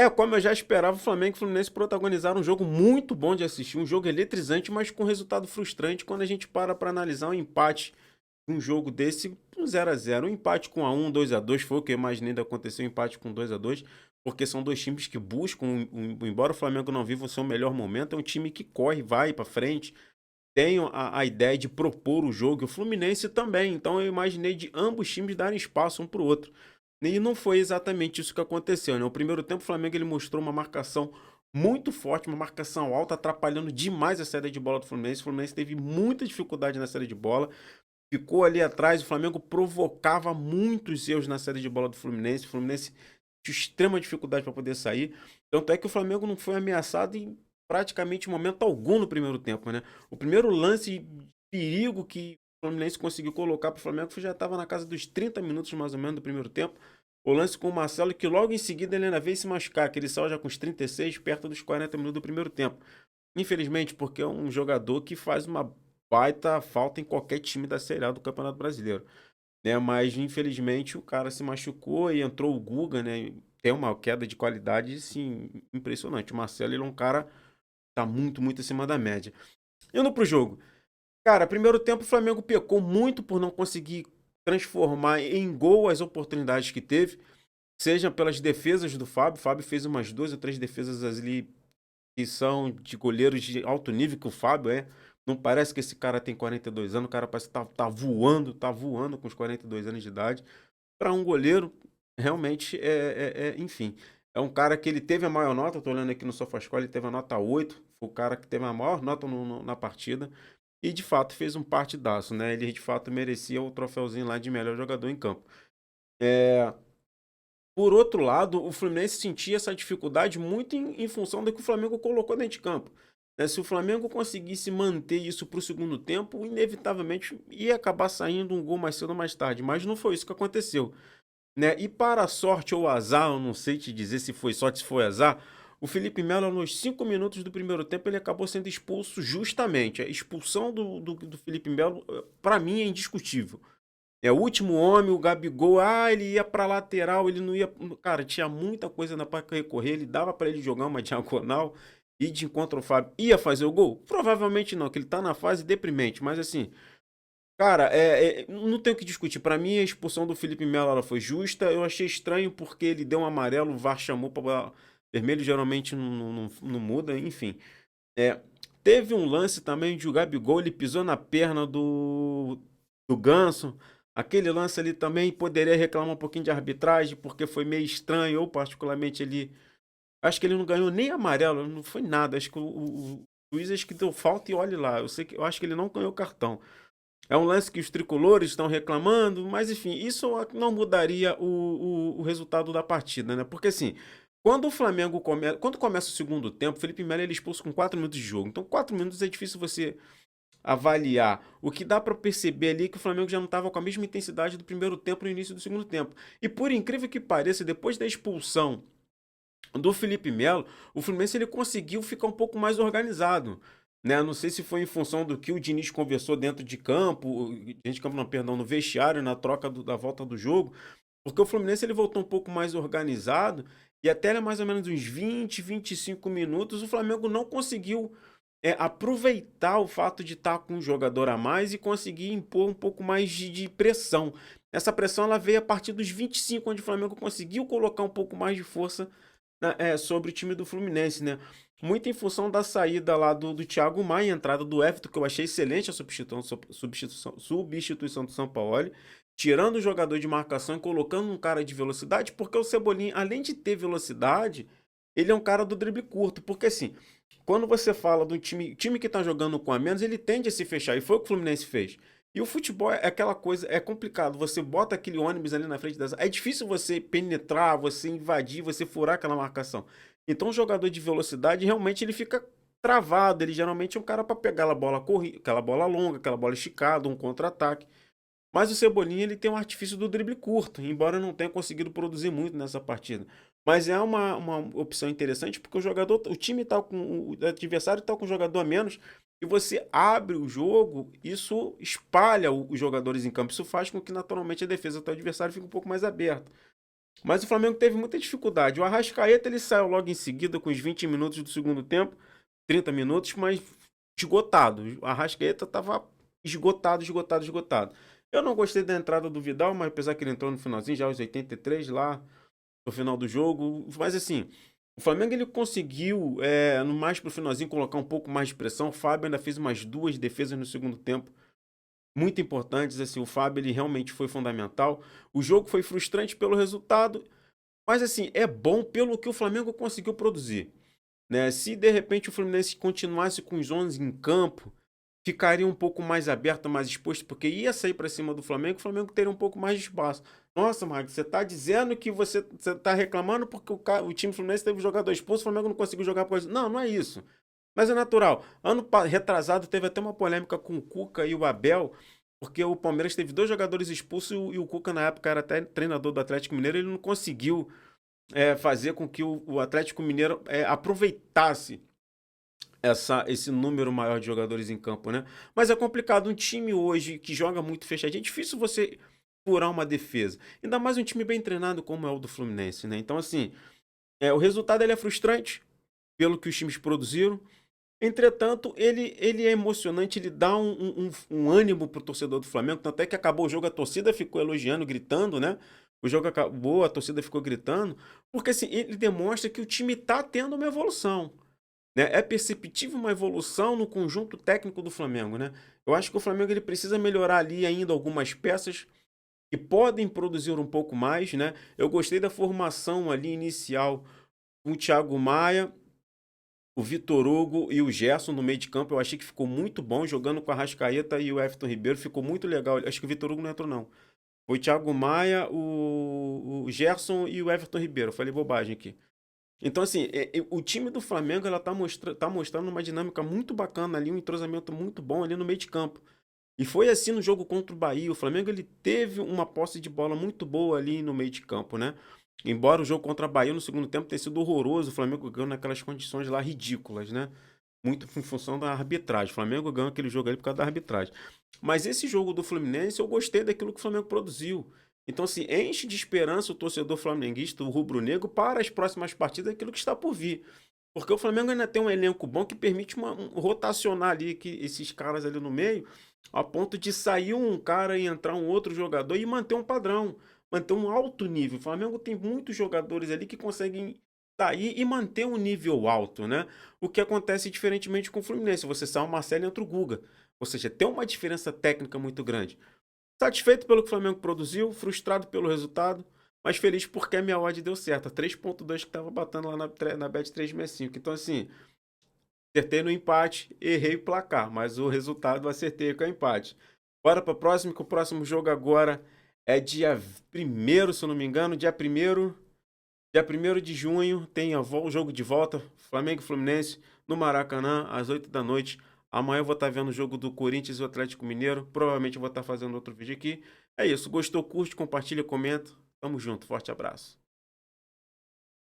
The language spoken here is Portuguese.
como eu já esperava, o Flamengo e o Fluminense protagonizaram um jogo muito bom de assistir, um jogo eletrizante, mas com resultado frustrante quando a gente para empate. Um jogo desse, um 0 a 0, um empate com 1-1, 2-2, foi o que eu imaginei de acontecer, um empate com 2-2, porque são dois times que buscam, embora o Flamengo não viva o seu melhor momento, é um time que corre, vai para frente, tem a ideia de propor o jogo, e o Fluminense também, então eu imaginei de ambos times darem espaço um para o outro. E não foi exatamente isso que aconteceu, né? O primeiro tempo o Flamengo ele mostrou uma marcação muito forte, uma marcação alta, atrapalhando demais a saída de bola do Fluminense. O Fluminense teve muita dificuldade na saída de bola, ficou ali atrás, o Flamengo provocava muitos erros na saída de bola do Fluminense. O Fluminense tinha extrema dificuldade para poder sair. Tanto é que o Flamengo não foi ameaçado em praticamente momento algum no primeiro tempo, né? O primeiro lance de perigo que o Fluminense conseguiu colocar para o Flamengo já estava na casa dos 30 minutos mais ou menos do primeiro tempo. O lance com o Marcelo, que logo em seguida ele ainda veio se machucar, que ele saiu já com os 36, perto dos 40 minutos do primeiro tempo. Infelizmente, porque é um jogador que faz uma baita falta em qualquer time da Série A do Campeonato Brasileiro, né? Mas infelizmente o cara se machucou e entrou o Guga, né? Tem uma queda de qualidade, assim, impressionante. O Marcelo, ele é um cara que tá muito, muito acima da média. Indo pro jogo. Cara, primeiro tempo o Flamengo pecou muito por não conseguir transformar em gol as oportunidades que teve, seja pelas defesas do Fábio. O Fábio fez umas 2 ou 3 defesas ali que são de goleiros de alto nível, que o Fábio é. Não parece que esse cara tem 42 anos, o cara parece que tá voando com os 42 anos de idade. Para um goleiro, realmente, enfim. É um cara que ele teve a maior nota, tô olhando aqui no SofaScore, ele teve a nota 8, foi o cara que teve a maior nota na partida, e de fato fez um partidaço, né? Ele de fato merecia o troféuzinho lá de melhor jogador em campo. É, por outro lado, o Fluminense sentia essa dificuldade muito em função do que o Flamengo colocou dentro de campo, né? Se o Flamengo conseguisse manter isso para o segundo tempo, inevitavelmente ia acabar saindo um gol mais cedo ou mais tarde, mas não foi isso que aconteceu, né? E para a sorte ou azar, eu não sei te dizer se foi sorte, se foi azar, o Felipe Melo, nos 5 minutos do primeiro tempo, ele acabou sendo expulso justamente. A expulsão do Felipe Melo, para mim, é indiscutível. É o último homem, o Gabigol, ele ia pra lateral, ele não ia. Cara, tinha muita coisa ainda pra recorrer, ele dava pra ele jogar uma diagonal e de encontro ao Fábio. Ia fazer o gol? Provavelmente não, que ele tá na fase deprimente, mas assim, cara, não tem o que discutir. Pra mim, a expulsão do Felipe Melo ela foi justa. Eu achei estranho porque ele deu um amarelo, o VAR chamou pra vermelho, geralmente não muda, enfim. É, teve um lance também de o Gabigol, ele pisou na perna do Ganso. Aquele lance ali também poderia reclamar um pouquinho de arbitragem, porque foi meio estranho. Eu, particularmente, ele. Acho que ele não ganhou nem amarelo, não foi nada. Acho que o juiz acho que deu falta e olhe lá. Eu acho que ele não ganhou cartão. É um lance que os tricolores estão reclamando, mas enfim, isso não mudaria o resultado da partida, né? Porque assim, quando começa o segundo tempo, o Felipe Melo ele é expulso com 4 minutos de jogo. Então, 4 minutos é difícil você avaliar. O que dá para perceber ali é que o Flamengo já não estava com a mesma intensidade do primeiro tempo no início do segundo tempo. E por incrível que pareça, depois da expulsão do Felipe Melo, o Fluminense ele conseguiu ficar um pouco mais organizado, né? Não sei se foi em função do que o Diniz conversou dentro de campo não, perdão, no vestiário, na troca da volta do jogo, porque o Fluminense ele voltou um pouco mais organizado e até mais ou menos uns 20, 25 minutos o Flamengo não conseguiu aproveitar o fato de estar com um jogador a mais e conseguir impor um pouco mais de pressão. Essa pressão ela veio a partir dos 25, onde o Flamengo conseguiu colocar um pouco mais de força sobre o time do Fluminense, né? Muito em função da saída lá do Thiago Maia, a entrada do Everton, que eu achei excelente a substituição do Sampaoli, tirando o jogador de marcação e colocando um cara de velocidade, porque o Cebolinha, além de ter velocidade, ele é um cara do drible curto, porque assim, quando você fala do time que tá jogando com a menos, ele tende a se fechar, e foi o que o Fluminense fez. E o futebol é aquela coisa, é complicado. Você bota aquele ônibus ali na frente das. É difícil você penetrar, você invadir, você furar aquela marcação. Então, o jogador de velocidade realmente ele fica travado. Ele geralmente é um cara para pegar aquela bola longa, aquela bola esticada, um contra-ataque. Mas o Cebolinha ele tem um artifício do drible curto, embora não tenha conseguido produzir muito nessa partida. Mas é uma opção interessante porque o time tá com o adversário está com um jogador a menos e você abre o jogo, isso espalha os jogadores em campo, isso faz com que naturalmente a defesa do adversário fique um pouco mais aberta. Mas o Flamengo teve muita dificuldade. O Arrascaeta ele saiu logo em seguida com os 20 minutos do segundo tempo, 30 minutos, mas esgotado. O Arrascaeta estava esgotado, esgotado, esgotado. Eu não gostei da entrada do Vidal, mas apesar que ele entrou no finalzinho, já aos 83 lá, no final do jogo. Mas assim, o Flamengo ele conseguiu, no mais pro finalzinho, colocar um pouco mais de pressão. O Fábio ainda fez umas 2 defesas no segundo tempo, muito importantes. Assim, o Fábio ele realmente foi fundamental. O jogo foi frustrante pelo resultado, mas assim, é bom pelo que o Flamengo conseguiu produzir, né? Se de repente o Fluminense continuasse com os 11 em campo, ficaria um pouco mais aberto, mais exposto, porque ia sair para cima do Flamengo, o Flamengo teria um pouco mais de espaço. Nossa, Marcos, você está dizendo que você está reclamando porque o time Fluminense teve um jogador expulso, o Flamengo não conseguiu jogar por isso. Não, não é isso. Mas é natural. Retrasado teve até uma polêmica com o Cuca e o Abel, porque o Palmeiras teve 2 jogadores expulsos e o Cuca, na época, era até treinador do Atlético Mineiro, ele não conseguiu fazer com que o Atlético Mineiro aproveitasse esse número maior de jogadores em campo, né? Mas é complicado. Um time hoje que joga muito fechadinho, é difícil você furar uma defesa. Ainda mais um time bem treinado como é o do Fluminense, né? Então, assim, o resultado ele é frustrante pelo que os times produziram. Entretanto, ele é emocionante, ele dá um ânimo pro torcedor do Flamengo. Tanto é que acabou o jogo, a torcida ficou elogiando, gritando, né? O jogo acabou, a torcida ficou gritando, porque assim, ele demonstra que o time tá tendo uma evolução, né? É perceptível uma evolução no conjunto técnico do Flamengo, né? Eu acho que o Flamengo ele precisa melhorar ali ainda algumas peças que podem produzir um pouco mais, né? Eu gostei da formação ali inicial com o Thiago Maia, o Vitor Hugo e o Gerson no meio de campo. Eu achei que ficou muito bom, jogando com a Arrascaeta e o Everton Ribeiro, ficou muito legal. Acho que o Vitor Hugo não entrou, não. Foi o Thiago Maia, o Gerson e o Everton Ribeiro. Eu falei bobagem aqui. Então, assim, o time do Flamengo ela tá mostrando uma dinâmica muito bacana ali, um entrosamento muito bom ali no meio de campo. E foi assim no jogo contra o Bahia. O Flamengo ele teve uma posse de bola muito boa ali no meio de campo, né? Embora o jogo contra a Bahia no segundo tempo tenha sido horroroso, o Flamengo ganhou naquelas condições lá ridículas, né? Muito em função da arbitragem. O Flamengo ganhou aquele jogo ali por causa da arbitragem. Mas esse jogo do Fluminense, eu gostei daquilo que o Flamengo produziu. Então, assim, enche de esperança o torcedor flamenguista, o rubro-negro, para as próximas partidas, aquilo que está por vir. Porque o Flamengo ainda tem um elenco bom que permite rotacionar ali esses caras ali no meio, a ponto de sair um cara e entrar um outro jogador e manter um padrão, manter um alto nível. O Flamengo tem muitos jogadores ali que conseguem sair e manter um nível alto, né? O que acontece diferentemente com o Fluminense. Você sai o Marcelo e entra o Guga. Ou seja, tem uma diferença técnica muito grande. Satisfeito pelo que o Flamengo produziu, frustrado pelo resultado, mas feliz porque a minha odd deu certo. A 3.2 que estava batendo lá na Bet 365. Então, assim, acertei no empate, errei o placar, mas o resultado eu acertei com o empate. Bora para o próximo, que o próximo jogo agora é dia 1º, se eu não me engano, dia 1º de junho, tem o jogo de volta, Flamengo e Fluminense, no Maracanã, às 8 da noite. Amanhã eu vou estar vendo o jogo do Corinthians e o Atlético Mineiro. Provavelmente eu vou estar fazendo outro vídeo aqui. É isso, gostou, curte, compartilha, comenta. Tamo junto, forte abraço.